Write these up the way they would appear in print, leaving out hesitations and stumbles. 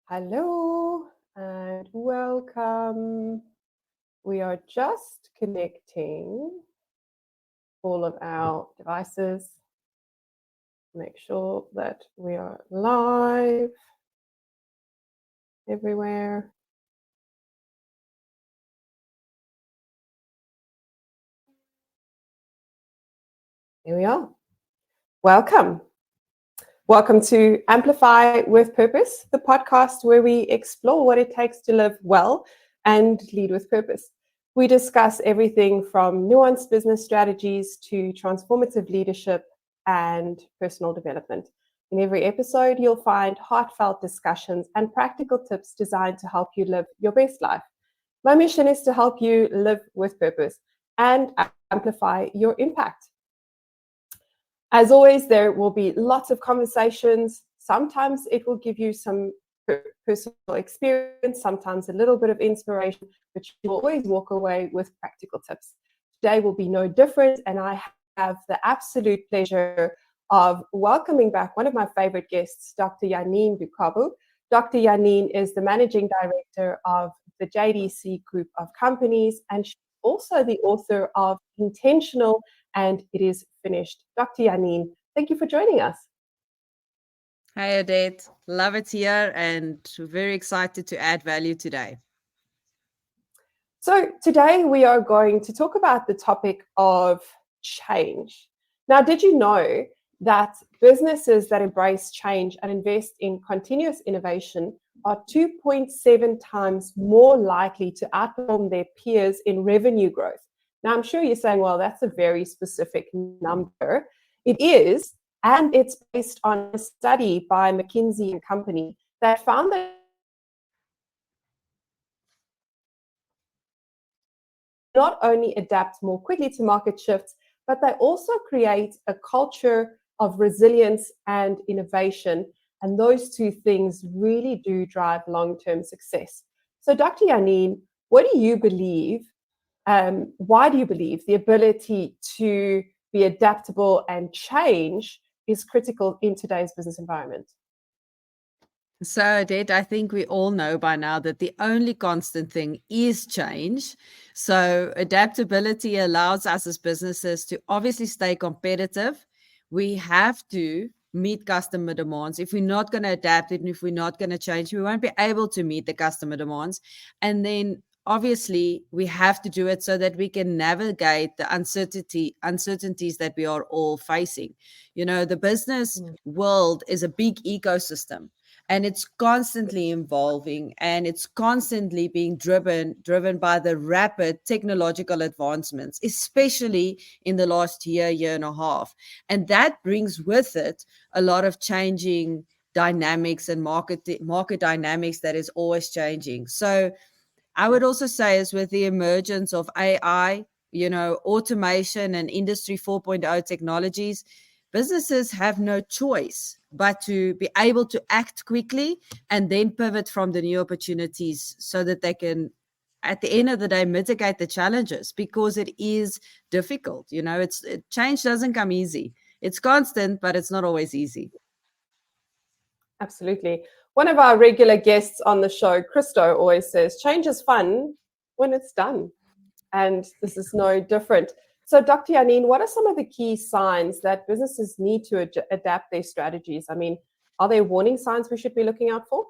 Hello and welcome. We are just connecting all of our devices. Make sure that we are live everywhere. Here we are. Welcome. Welcome to Amplify with Purpose, the podcast where we explore what it takes to live well and lead with purpose. We discuss everything from nuanced business strategies to transformative leadership and personal development. In every episode, you'll find heartfelt discussions and practical tips designed to help you live your best life. My mission is to help you live with purpose and amplify your impact. As always, there will be lots of conversations. Sometimes it will give you some personal experience, sometimes a little bit of inspiration, but you will always walk away with practical tips. Today will be no different, and I have the absolute pleasure of welcoming back one of my favorite guests, Dr. Yaneen Bukabu. Dr. Janine is the Managing Director of the JDC Group of Companies, and she's also the author of Intentional and It Is Finished. Dr. Janine, thank you for joining us. Hi, Odette. Love it here and very excited to add value today. So today we are going to talk about the topic of change. Now, did you know that businesses that embrace change and invest in continuous innovation are 2.7 times more likely to outperform their peers in revenue growth? Now, I'm sure you're saying, well, that's a very specific number. It is, and it's based on a study by McKinsey and Company that found that not only adapt more quickly to market shifts, but they also create a culture of resilience and innovation. And those two things really do drive long-term success. So, Dr. Janine, what do you believe? Why do you believe the ability to be adaptable and change is critical in today's business environment? So, Odette, I think we all know by now that the only constant thing is change. So, adaptability allows us as businesses to obviously stay competitive. We have to meet customer demands. If we're not going to adapt it and if we're not going to change, we won't be able to meet the customer demands. And then obviously we have to do it so that we can navigate the uncertainties that we are all facing. You know, the business world is a big ecosystem, and it's constantly evolving, and it's constantly being driven by the rapid technological advancements, especially in the last year and a half. And that brings with it a lot of changing dynamics and market dynamics that is always changing. So I would also say, is with the emergence of AI, you know, automation and Industry 4.0 technologies, businesses have no choice but to be able to act quickly and then pivot from the new opportunities so that they can, at the end of the day, mitigate the challenges, because it is difficult. You know, change doesn't come easy. It's constant, but it's not always easy. Absolutely. One of our regular guests on the show, Christo, always says, change is fun when it's done. And this is no different. So, Dr. Janine, what are some of the key signs that businesses need to adapt their strategies? I mean, are there warning signs we should be looking out for?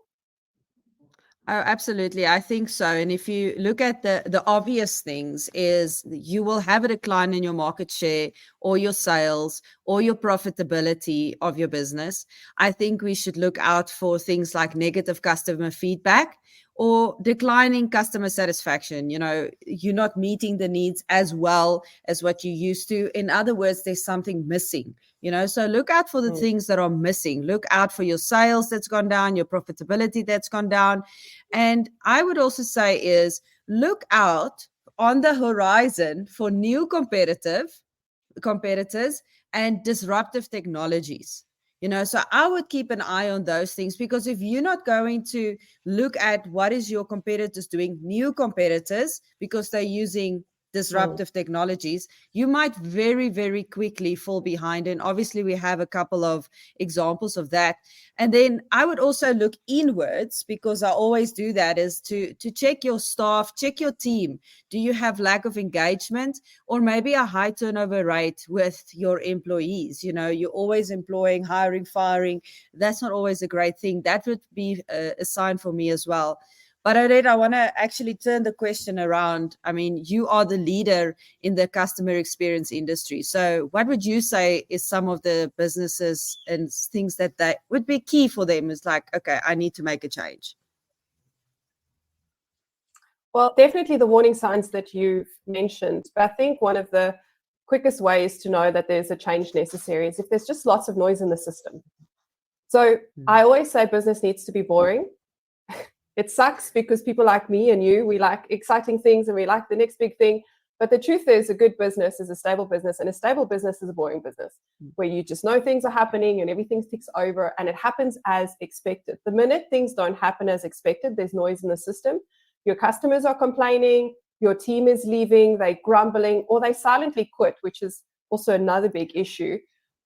Oh, absolutely. I think so. And if you look at the obvious things, is you will have a decline in your market share or your sales or your profitability of your business. I think we should look out for things like negative customer feedback or declining customer satisfaction. You know, you're not meeting the needs as well as what you used to. In other words, there's something missing. You know, so look out for the things that are missing. Look out for your sales that's gone down, your profitability that's gone down. And I would also say is look out on the horizon for new competitors and disruptive technologies. You know, so I would keep an eye on those things, because if you're not going to look at what is your competitors doing, new competitors, because they're using disruptive technologies, you might very, very quickly fall behind. And obviously, we have a couple of examples of that. And then I would also look inwards, because I always do that, is to check your staff, check your team. Do you have lack of engagement, or maybe a high turnover rate with your employees? You're always employing, hiring, firing. That's not always a great thing. That would be a sign for me as well. But Odette, I want to actually turn the question around. I mean, you are the leader in the customer experience industry. So what would you say is some of the businesses and things that would be key for them? Is like, okay, I need to make a change. Well, definitely the warning signs that you've mentioned. But I think one of the quickest ways to know that there's a change necessary is if there's just lots of noise in the system. So I always say business needs to be boring. It sucks because people like me and you, we like exciting things and we like the next big thing. But the truth is, a good business is a stable business, and a stable business is a boring business where you just know things are happening and everything ticks over and it happens as expected. The minute things don't happen as expected, there's noise in the system. Your customers are complaining, your team is leaving, they're grumbling, or they silently quit, which is also another big issue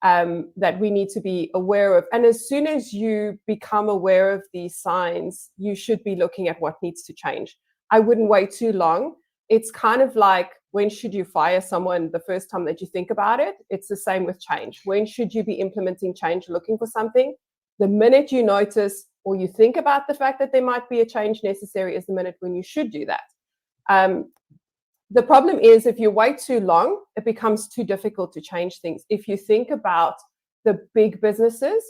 that we need to be aware of. And as soon as you become aware of these signs, you should be looking at what needs to change. I wouldn't wait too long. It's kind of like, when should you fire someone the first time that you think about it? It's the same with change. When should you be implementing change, looking for something? The minute you notice or you think about the fact that there might be a change necessary is the minute when you should do that. The problem is, if you wait too long, it becomes too difficult to change things. If you think about the big businesses,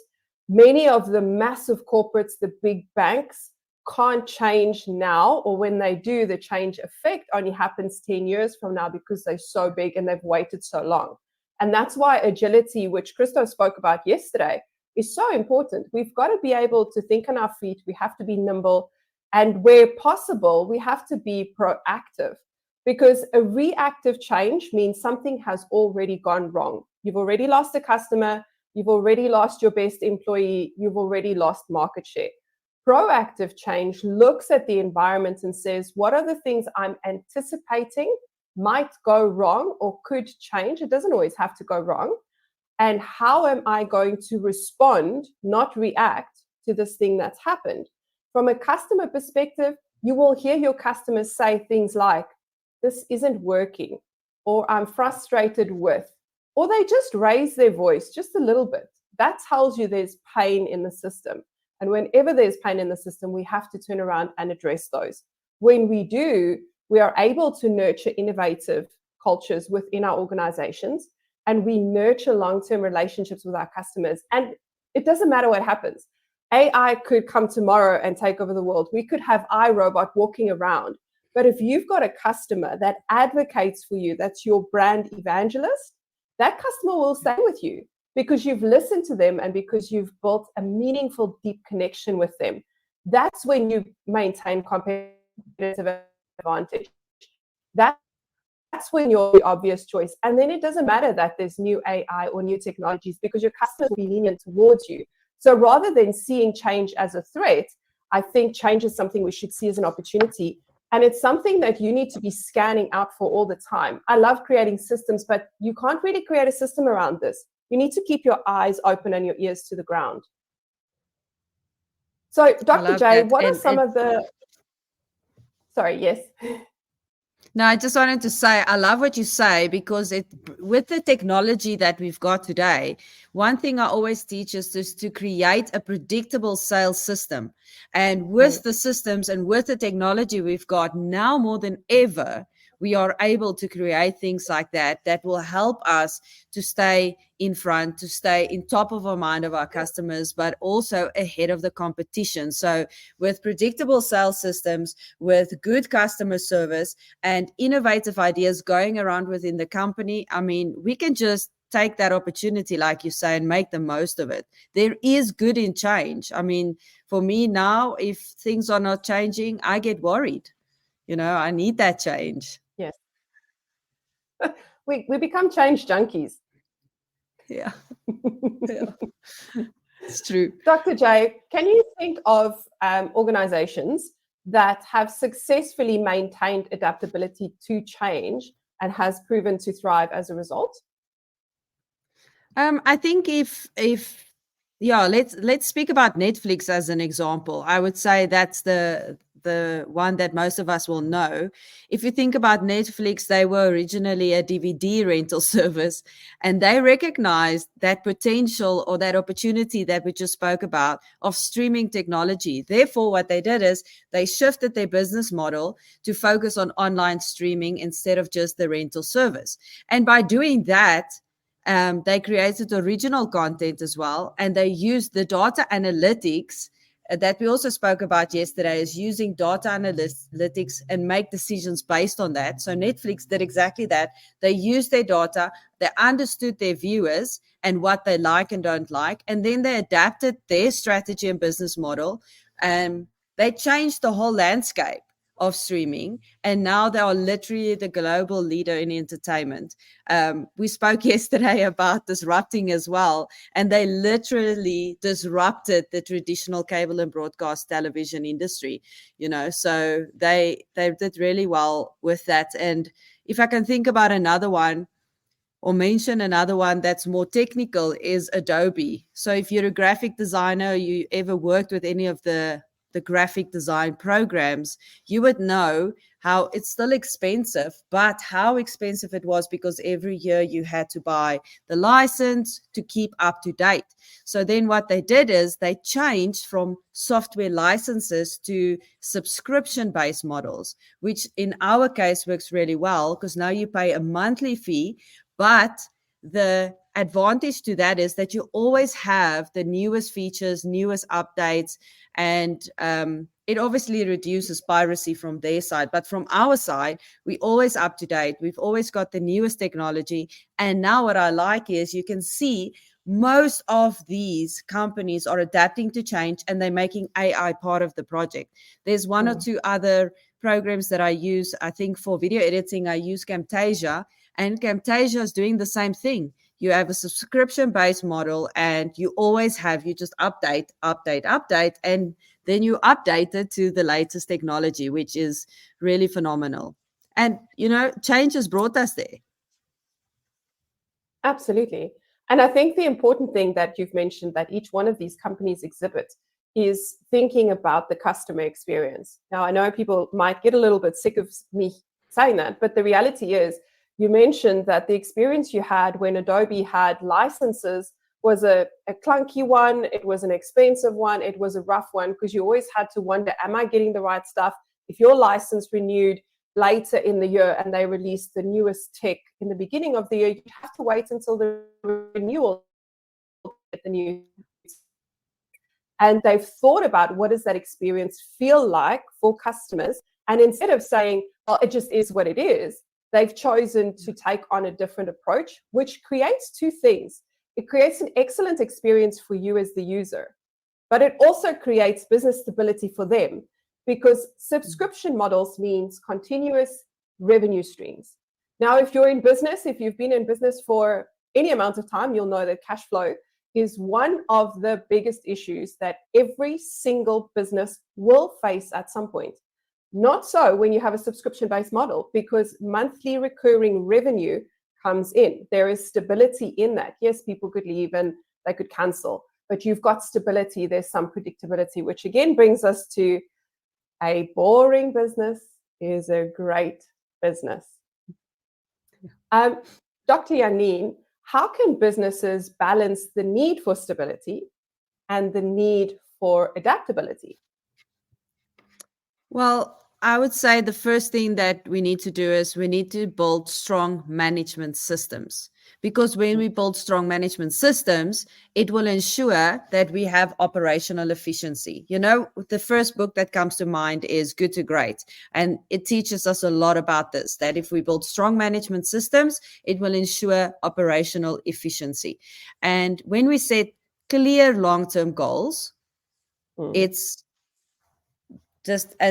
many of the massive corporates, the big banks, can't change now, or when they do, the change effect only happens 10 years from now because they're so big and they've waited so long. And that's why agility, which Christo spoke about yesterday, is so important. We've got to be able to think on our feet. We have to be nimble. And where possible, we have to be proactive. Because a reactive change means something has already gone wrong. You've already lost a customer, you've already lost your best employee, you've already lost market share. Proactive change looks at the environment and says, what are the things I'm anticipating might go wrong or could change? It doesn't always have to go wrong. And how am I going to respond, not react, to this thing that's happened? From a customer perspective, you will hear your customers say things like, this isn't working, or I'm frustrated with, or they just raise their voice just a little bit. That tells you there's pain in the system. And whenever there's pain in the system, we have to turn around and address those. When we do, we are able to nurture innovative cultures within our organizations, and we nurture long-term relationships with our customers. And it doesn't matter what happens. AI could come tomorrow and take over the world. We could have iRobot walking around. But if you've got a customer that advocates for you, that's your brand evangelist, that customer will stay with you because you've listened to them and because you've built a meaningful, deep connection with them. That's when you maintain competitive advantage. That's when you're the obvious choice. And then it doesn't matter that there's new AI or new technologies because your customers will be lenient towards you. So rather than seeing change as a threat, I think change is something we should see as an opportunity. And it's something that you need to be scanning out for all the time. I love creating systems, but you can't really create a system around this. You need to keep your eyes open and your ears to the ground. So, Dr. J, what are some of the... Sorry, yes? No, I just wanted to say, I love what you say, because with the technology that we've got today, one thing I always teach is to create a predictable sales system. And with the systems and with the technology we've got now more than ever, we are able to create things like that will help us to stay in front, to stay in top of our mind of our customers, but also ahead of the competition. So with predictable sales systems, with good customer service and innovative ideas going around within the company, I mean, we can just take that opportunity, like you say, and make the most of it. There is good in change. I mean, for me now, if things are not changing, I get worried. I need that change. Yes. We become change junkies. Yeah. Yeah. It's true. Dr. J, can you think of organizations that have successfully maintained adaptability to change and has proven to thrive as a result? I think let's speak about Netflix as an example. I would say that's the one that most of us will know. If you think about Netflix, they were originally a DVD rental service, and they recognized that potential or that opportunity that we just spoke about of streaming technology. Therefore, what they did is they shifted their business model to focus on online streaming instead of just the rental service. And by doing that, they created original content as well, and they used the data analytics that we also spoke about yesterday, is using data analytics and make decisions based on that. So Netflix did exactly that. They used their data, they understood their viewers and what they like and don't like, and then they adapted their strategy and business model. They changed the whole landscape of streaming, and now they are literally the global leader in entertainment. We spoke yesterday about disrupting as well, and they literally disrupted the traditional cable and broadcast television industry, so they did really well with that. And if I can think about another one or mention another one that's more technical, is Adobe. So if you're a graphic designer, you ever worked with any of the graphic design programs, you would know how it's still expensive, but how expensive it was because every year you had to buy the license to keep up to date. So then what they did is they changed from software licenses to subscription-based models, which in our case works really well because now you pay a monthly fee, but the advantage to that is that you always have the newest features, newest updates, and it obviously reduces piracy from their side. But from our side, we're always up to date. We've always got the newest technology. And now what I like is you can see most of these companies are adapting to change, and they're making AI part of the project. There's one or two other programs that I use. I think for video editing, I use Camtasia, and Camtasia is doing the same thing. You have a subscription-based model, and you just update, and then you update it to the latest technology, which is really phenomenal. And, change has brought us there. Absolutely. And I think the important thing that you've mentioned that each one of these companies exhibit is thinking about the customer experience. Now, I know people might get a little bit sick of me saying that, but the reality is, you mentioned that the experience you had when Adobe had licenses was a clunky one, it was an expensive one, it was a rough one, because you always had to wonder, am I getting the right stuff? If your license renewed later in the year and they released the newest tech in the beginning of the year, you have to wait until the renewal to get the new. And they've thought about what does that experience feel like for customers. And instead of saying, well, it just is what it is, they've chosen to take on a different approach, which creates two things. It creates an excellent experience for you as the user, but it also creates business stability for them, because subscription models means continuous revenue streams. Now, if you're in business, if you've been in business for any amount of time, you'll know that cash flow is one of the biggest issues that every single business will face at some point. Not so when you have a subscription-based model, because monthly recurring revenue comes in. There is stability in that. Yes, people could leave and they could cancel, but you've got stability. There's some predictability, which again brings us to a boring business is a great business. Dr. Yaneen, how can businesses balance the need for stability and the need for adaptability? Well, I would say the first thing that we need to do is we need to build strong management systems, because when we build strong management systems, it will ensure that we have operational efficiency. The first book that comes to mind is Good to Great, and it teaches us a lot about this, that if we build strong management systems, it will ensure operational efficiency. And when we set clear long-term goals, it's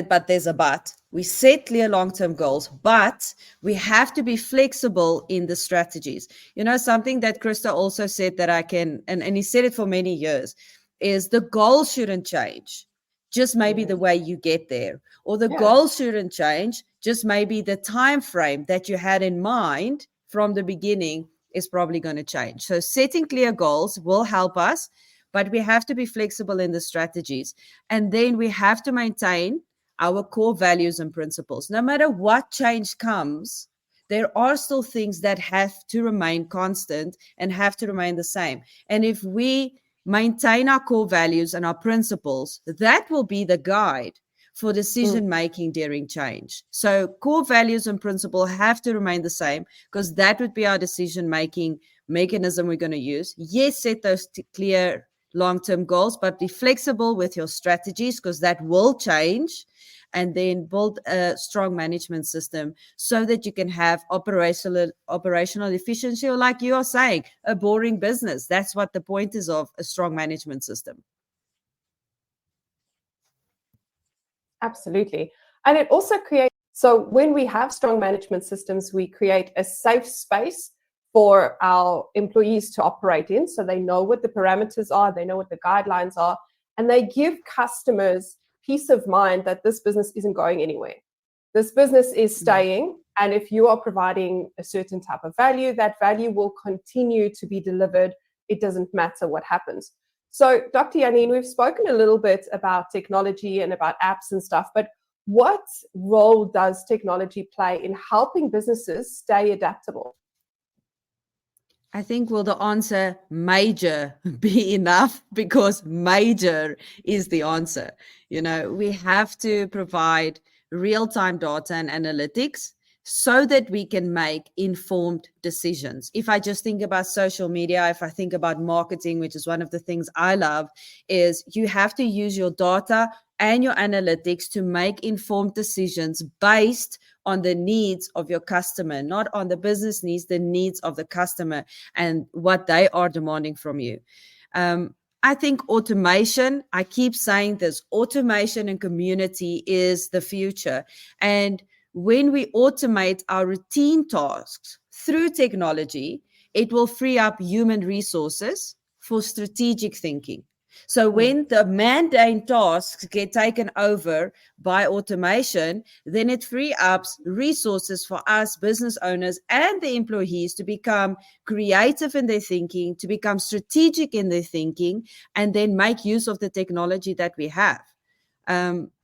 but there's a but. We set clear long-term goals, but we have to be flexible in the strategies. Something that Krista also said that I can, and he said it for many years, is the goal shouldn't change. just maybe the way you get there, or the Yeah. goal shouldn't change, just maybe the time frame that you had in mind from the beginning is probably going to change. So setting clear goals will help us, but we have to be flexible in the strategies. And then we have to maintain our core values and principles. No matter what change comes, there are still things that have to remain constant and have to remain the same. And if we maintain our core values and our principles, that will be the guide for decision making during change. So core values and principle have to remain the same, because that would be our decision making mechanism we're going to use. Yes, set those clear long-term goals, but be flexible with your strategies, because that will change. And then build a strong management system so that you can have operational efficiency, or, like you are saying, a boring business. That's what the point is of a strong management system. Absolutely. And it also creates, so when we have strong management systems, we create a safe space for our employees to operate in. So they know what the parameters are, they know what the guidelines are, and they give customers peace of mind that this business isn't going anywhere. This business is staying. And if you are providing a certain type of value, that value will continue to be delivered. It doesn't matter what happens. So, Dr. Yaneen, we've spoken a little bit about technology and about apps and stuff, but what role does technology play in helping businesses stay adaptable? I think, will the answer major be enough? Because major is the answer. You know, we have to provide real-time data and analytics so that we can make informed decisions. If I just think about social media, if I think about marketing, which is one of the things I love, is you have to use your data and your analytics to make informed decisions based on the needs of your customer, not on the business needs, the needs of the customer and what they are demanding from you. I think automation, I keep saying this, automation and community is the future. And when we automate our routine tasks through technology, it will free up human resources for strategic thinking. So when the mundane tasks get taken over by automation, then it frees up resources for us business owners and the employees to become creative in their thinking, to become strategic in their thinking, and then make use of the technology that we have.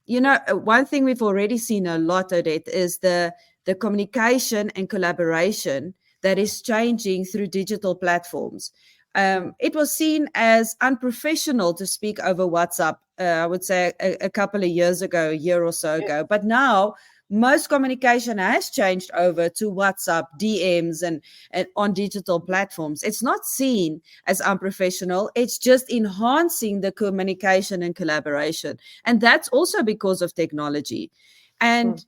You know, one thing we've already seen a lot, Odette, is the communication and collaboration that is changing through digital platforms. It was seen as unprofessional to speak over WhatsApp, I would say a couple of years ago, a year or so ago. But now most communication has changed over to WhatsApp, DMs, and on digital platforms. It's not seen as unprofessional. It's just enhancing the communication and collaboration. And that's also because of technology. And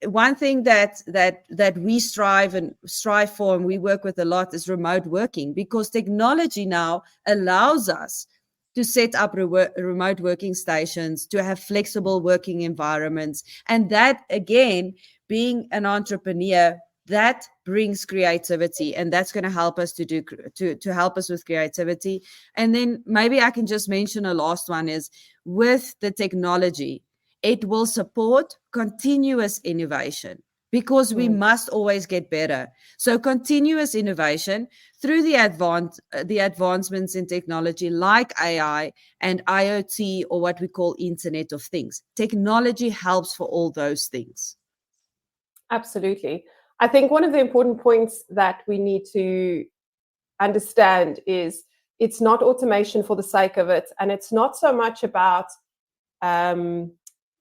one thing that we strive for, and we work with a lot, is remote working, because technology now allows us to set up remote working stations, to have flexible working environments. And that, again, being an entrepreneur, that brings creativity, and that's going to help us to help us with creativity. And then maybe I can just mention a last one is, with the technology, it will support continuous innovation, because we must always get better. So continuous innovation through the advancements in technology like AI and IoT, or what we call Internet of Things. Technology helps for all those things. Absolutely. I think one of the important points that we need to understand is it's not automation for the sake of it, and it's not so much about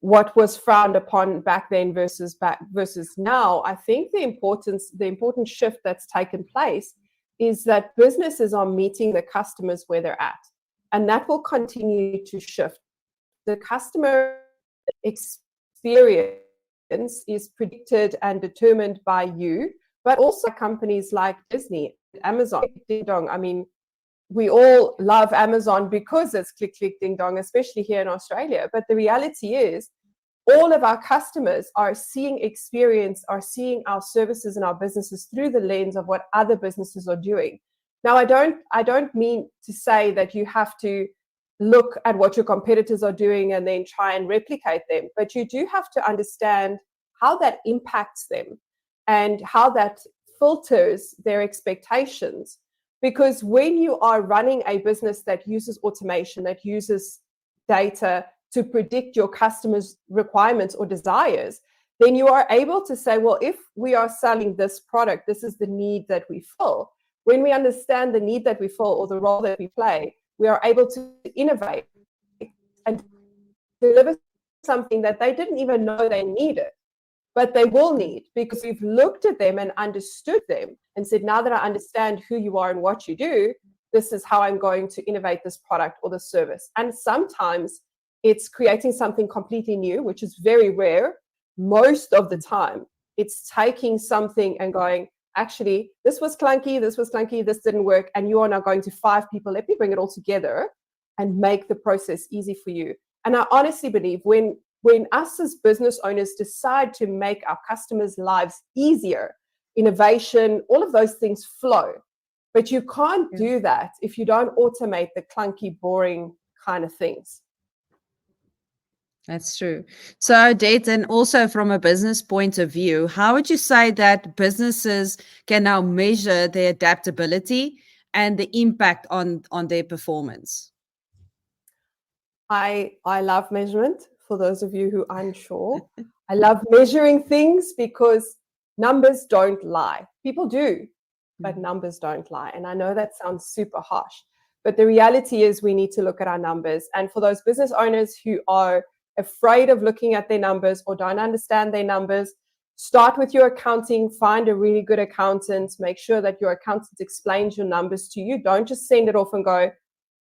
what was frowned upon back then versus now. I think the important shift that's taken place is that businesses are meeting the customers where they're at, and that will continue to shift. The customer experience is predicted and determined by you, but also companies like Disney, Amazon, Ding Dong. I mean, we all love Amazon because it's click, click, ding dong, especially here in Australia. But the reality is, all of our customers are seeing our services and our businesses through the lens of what other businesses are doing. Now, I don't mean to say that you have to look at what your competitors are doing and then try and replicate them. But you do have to understand how that impacts them and how that filters their expectations. Because when you are running a business that uses automation, that uses data to predict your customers' requirements or desires, then you are able to say, well, if we are selling this product, this is the need that we fill. When we understand the need that we fill or the role that we play, we are able to innovate and deliver something that they didn't even know they needed, but they will need, because we've looked at them and understood them and said, now that I understand who you are and what you do, this is how I'm going to innovate this product or the service. And sometimes it's creating something completely new, which is very rare. Most of the time, it's taking something and going, actually, this was clunky, this didn't work, and you are now going to 5 people. Let me bring it all together and make the process easy for you. And I honestly believe when us as business owners decide to make our customers' lives easier, innovation, all of those things flow. But you can't do that if you don't automate the clunky, boring kind of things. That's true. So, Odette, and also from a business point of view, how would you say that businesses can now measure their adaptability and the impact on their performance? I love measurement, for those of you who are unsure. I love measuring things because numbers don't lie. People do, but numbers don't lie. And I know that sounds super harsh, but the reality is we need to look at our numbers. And for those business owners who are afraid of looking at their numbers or don't understand their numbers, start with your accounting, find a really good accountant, make sure that your accountant explains your numbers to you. Don't just send it off and go,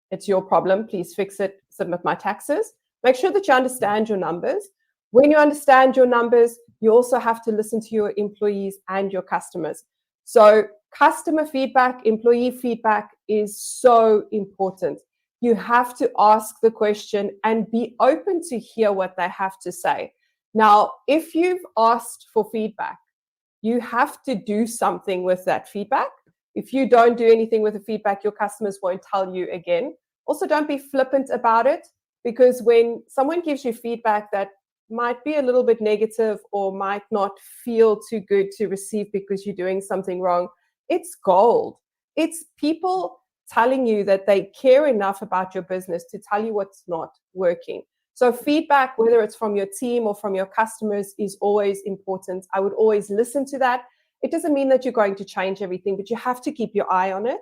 it's your problem, please fix it, submit my taxes. Make sure that you understand your numbers. When you understand your numbers, you also have to listen to your employees and your customers. So customer feedback, employee feedback is so important. You have to ask the question and be open to hear what they have to say. Now, if you've asked for feedback, you have to do something with that feedback. If you don't do anything with the feedback, your customers won't tell you again. Also, don't be flippant about it, because when someone gives you feedback that might be a little bit negative or might not feel too good to receive because you're doing something wrong, it's gold. It's people telling you that they care enough about your business to tell you what's not working. So feedback, whether it's from your team or from your customers, is always important. I would always listen to that. It doesn't mean that you're going to change everything, but you have to keep your eye on it.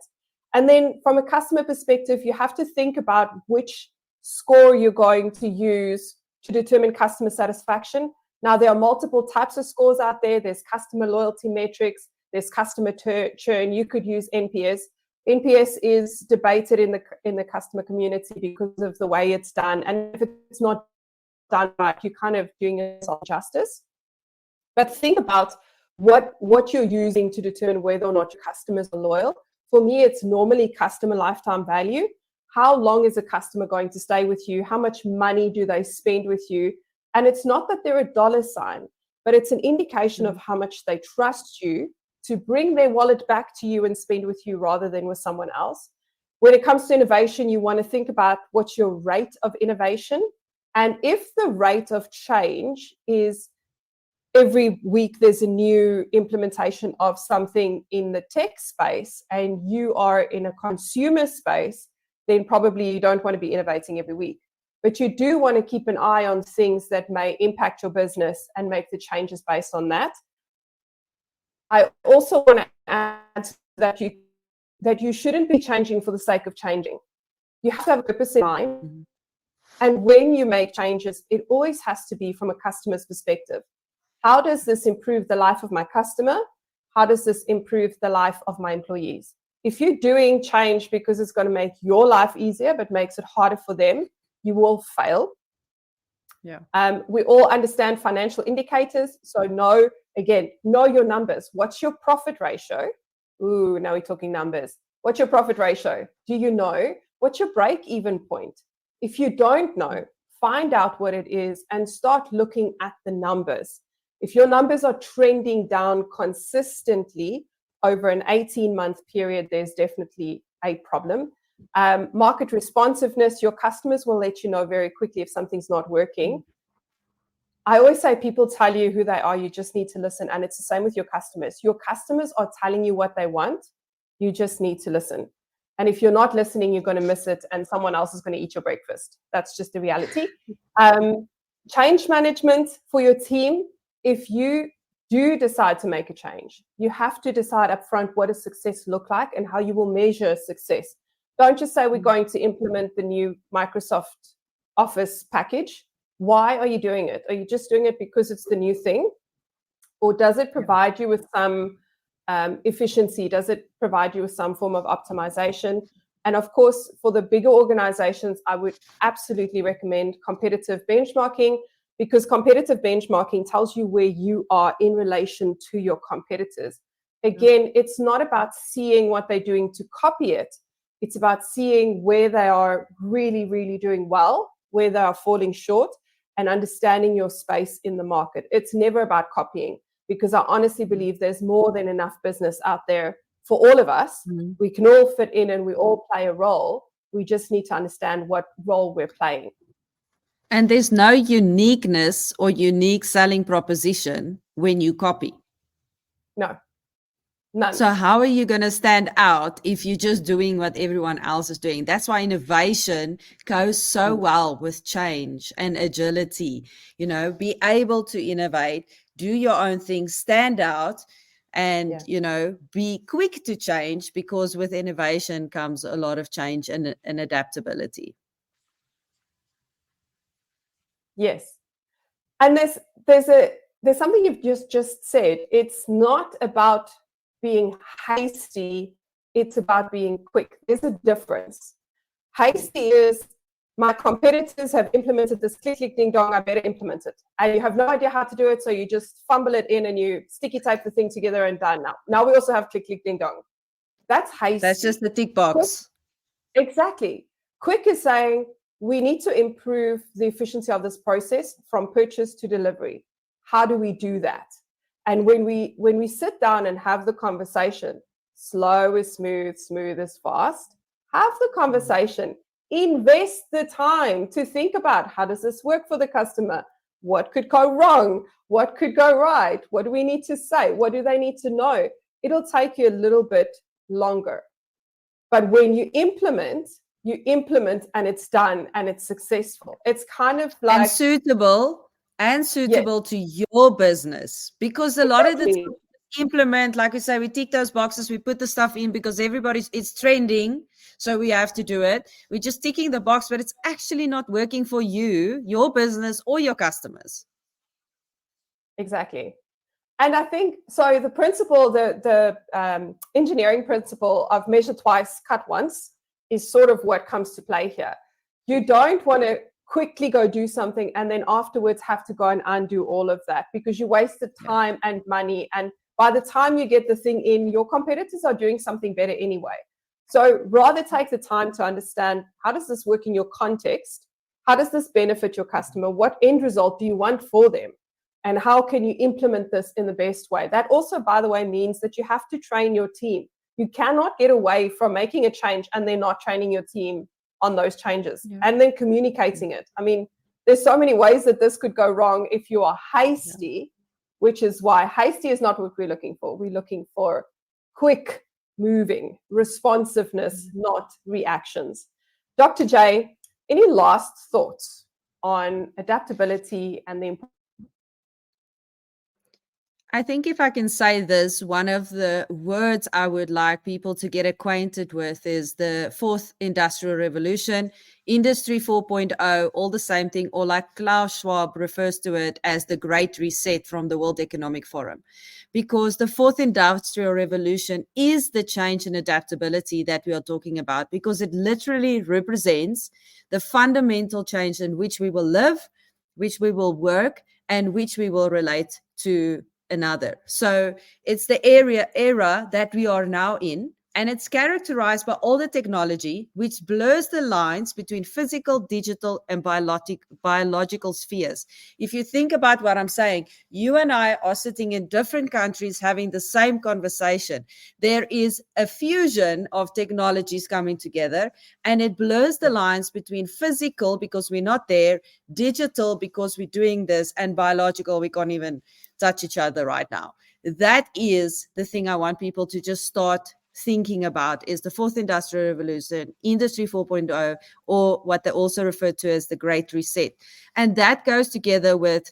And then from a customer perspective, you have to think about which score you're going to use to determine customer satisfaction. Now, there are multiple types of scores out there. There's customer loyalty metrics, there's customer churn. You could use NPS. NPS is debated in the customer community because of the way it's done. And if it's not done right, you're kind of doing yourself justice. But think about what you're using to determine whether or not your customers are loyal. For me, it's normally customer lifetime value. How long is a customer going to stay with you? How much money do they spend with you? And it's not that they're a dollar sign, but it's an indication of how much they trust you to bring their wallet back to you and spend with you rather than with someone else. When it comes to innovation, you want to think about what's your rate of innovation. And if the rate of change is every week there's a new implementation of something in the tech space and you are in a consumer space, then probably you don't want to be innovating every week. But you do want to keep an eye on things that may impact your business and make the changes based on that. I also want to add that you shouldn't be changing for the sake of changing. You have to have a purpose in mind. And when you make changes, it always has to be from a customer's perspective. How does this improve the life of my customer? How does this improve the life of my employees? If you're doing change because it's going to make your life easier but makes it harder for them, you will fail. Yeah. We all understand financial indicators. So know your numbers. What's your profit ratio? Ooh, now we're talking numbers. What's your profit ratio? Do you know? What's your break-even point? If you don't know, find out what it is and start looking at the numbers. If your numbers are trending down consistently over an 18-month period, there's definitely a problem. Market responsiveness, your customers will let you know very quickly if something's not working. I always say people tell you who they are, you just need to listen. And it's the same with your customers. Your customers are telling you what they want. You just need to listen. And if you're not listening, you're going to miss it and someone else is going to eat your breakfast. That's just the reality. Change management for your team. If you do decide to make a change, you have to decide upfront what does success look like and how you will measure success. Don't just say we're going to implement the new Microsoft Office package. Why are you doing it? Are you just doing it because it's the new thing? Or does it provide you with some efficiency? Does it provide you with some form of optimization? And of course, for the bigger organizations, I would absolutely recommend competitive benchmarking, because competitive benchmarking tells you where you are in relation to your competitors. Again, it's not about seeing what they're doing to copy it. It's about seeing where they are really, really doing well, where they are falling short, and understanding your space in the market. It's never about copying, because I honestly believe there's more than enough business out there for all of us. We can all fit in and we all play a role. We just need to understand what role we're playing. And there's no uniqueness or unique selling proposition when you copy. No, none. So how are you going to stand out if you're just doing what everyone else is doing? That's why innovation goes so well with change and agility. You know, be able to innovate, do your own thing, stand out, and, you know, be quick to change, because with innovation comes a lot of change and adaptability. Yes. And there's something you've just said. It's not about being hasty, it's about being quick. There's a difference. Hasty is, my competitors have implemented this, click, click, ding, dong, I better implement it. And you have no idea how to do it, so you just fumble it in and you sticky tape the thing together and done. Now we also have click, click, ding, dong. That's hasty. That's just the tick box. Quick, exactly. Quick is saying, we need to improve the efficiency of this process from purchase to delivery. How do we do that? And when we sit down and have the conversation, slow is smooth, smooth is fast, have the conversation, invest the time to think about, how does this work for the customer? What could go wrong? What could go right? What do we need to say? What do they need to know? It'll take you a little bit longer. But when you implement and it's done and it's successful. It's kind of like... And suitable to your business, because a lot of the time implement, like we say, we tick those boxes, we put the stuff in because it's trending, so we have to do it. We're just ticking the box, but it's actually not working for you, your business, or your customers. Exactly. And I think, so the principle, the engineering principle of measure twice, cut once, is sort of what comes to play here. You don't want to quickly go do something and then afterwards have to go and undo all of that, because you wasted time and money. And by the time you get the thing in, your competitors are doing something better anyway. So rather take the time to understand, how does this work in your context? How does this benefit your customer? What end result do you want for them? And how can you implement this in the best way? That also, by the way, means that you have to train your team. You cannot get away from making a change and then not training your team on those changes and then communicating it. I mean, there's so many ways that this could go wrong if you are hasty, which is why hasty is not what we're looking for. We're looking for quick moving, responsiveness, not reactions. Dr. J, any last thoughts on adaptability and the importance? I think if I can say this, one of the words I would like people to get acquainted with is the fourth industrial revolution, Industry 4.0, all the same thing, or like Klaus Schwab refers to it as the Great Reset from the World Economic Forum. Because the fourth industrial revolution is the change in adaptability that we are talking about, because it literally represents the fundamental change in which we will live, which we will work, and which we will relate to another. So it's the era that we are now in, And it's characterized by all the technology, which blurs the lines between physical, digital, and biological spheres. If you think about what I'm saying, you and I are sitting in different countries having the same conversation. There is a fusion of technologies coming together, and it blurs the lines between physical, because we're not there, digital, because we're doing this, and biological, we can't even touch each other right now. That is the thing I want people to just start thinking about, is the fourth industrial revolution, industry 4.0, or what they also refer to as the Great Reset. And that goes together with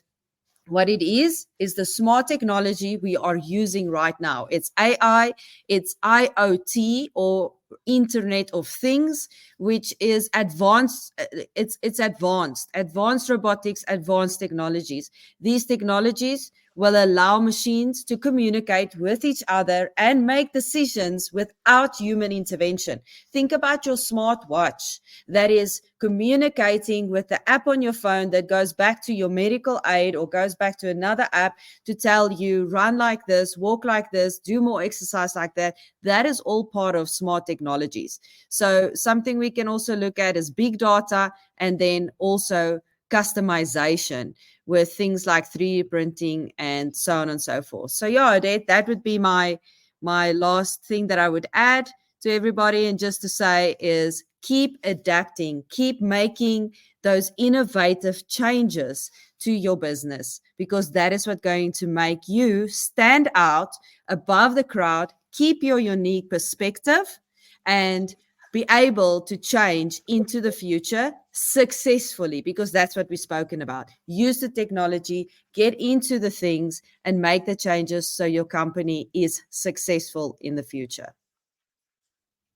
what it is the smart technology we are using right now. It's AI, it's IoT, or Internet of Things, which is advanced. It's advanced robotics, advanced technologies. These technologies will allow machines to communicate with each other and make decisions without human intervention. Think about your smartwatch that is communicating with the app on your phone that goes back to your medical aid or goes back to another app to tell you, run like this, walk like this, do more exercise like that. That is all part of smart technologies. So something we can also look at is big data, and then also customization with things like 3D printing and so on and so forth. So yeah, that would be my last thing that I would add to everybody. And just to say is, keep adapting, keep making those innovative changes to your business, because that is what's going to make you stand out above the crowd, keep your unique perspective, and be able to change into the future successfully, because that's what we've spoken about. Use the technology, get into the things, and make the changes so your company is successful in the future.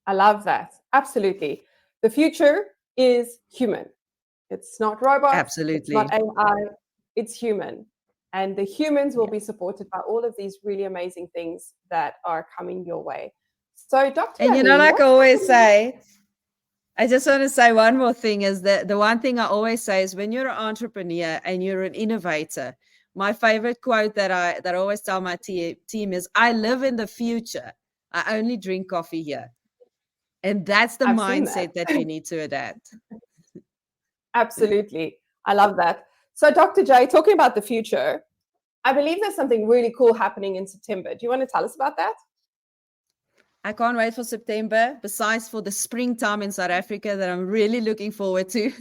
I love that. Absolutely. The future is human. It's not robots. Absolutely. It's not AI. It's human. And the humans will be supported by all of these really amazing things that are coming your way. So, Dr. And Yaneen, like I always say, I just want to say one more thing, is that the one thing I always say is, when you're an entrepreneur and you're an innovator, my favorite quote that I always tell my team is, I live in the future. I only drink coffee here. And that's the mindset that we need to adapt. Absolutely. I love that. So, Dr. J, talking about the future, I believe there's something really cool happening in September. Do you want to tell us about that? I can't wait for September, besides for the springtime in South Africa that I'm really looking forward to.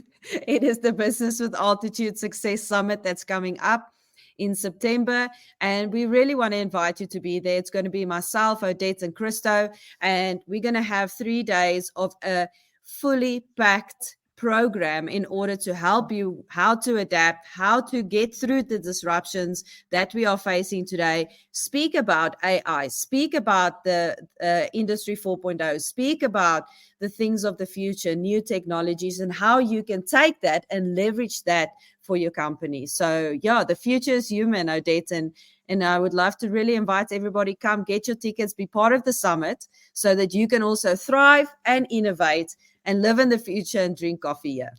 It is the Business with Altitude Success Summit that's coming up in September, and we really want to invite you to be there. It's going to be myself, Odette, and Christo, and we're going to have 3 days of a fully packed program in order to help you how to adapt, how to get through the disruptions that we are facing today. Speak about AI, speak about the Industry 4.0, speak about the things of the future, new technologies, and how you can take that and leverage that for your company. So yeah, the future is human, Odette, and I would love to really invite everybody, come get your tickets, be part of the summit, so that you can also thrive and innovate and live in the future and drink coffee here.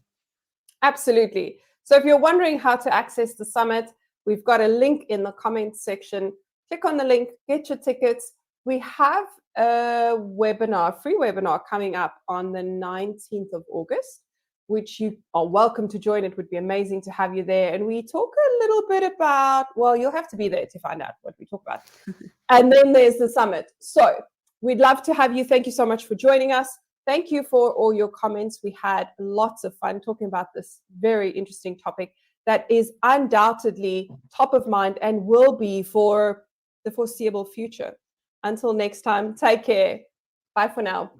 Absolutely. So if you're wondering how to access the summit, we've got a link in the comments section. Click on the link, get your tickets. We have a webinar, free webinar coming up on the 19th of August, which you are welcome to join. It would be amazing to have you there. And we talk a little bit about, well, you'll have to be there to find out what we talk about. And then there's the summit. So we'd love to have you. Thank you so much for joining us. Thank you for all your comments. We had lots of fun talking about this very interesting topic that is undoubtedly top of mind and will be for the foreseeable future. Until next time, take care. Bye for now.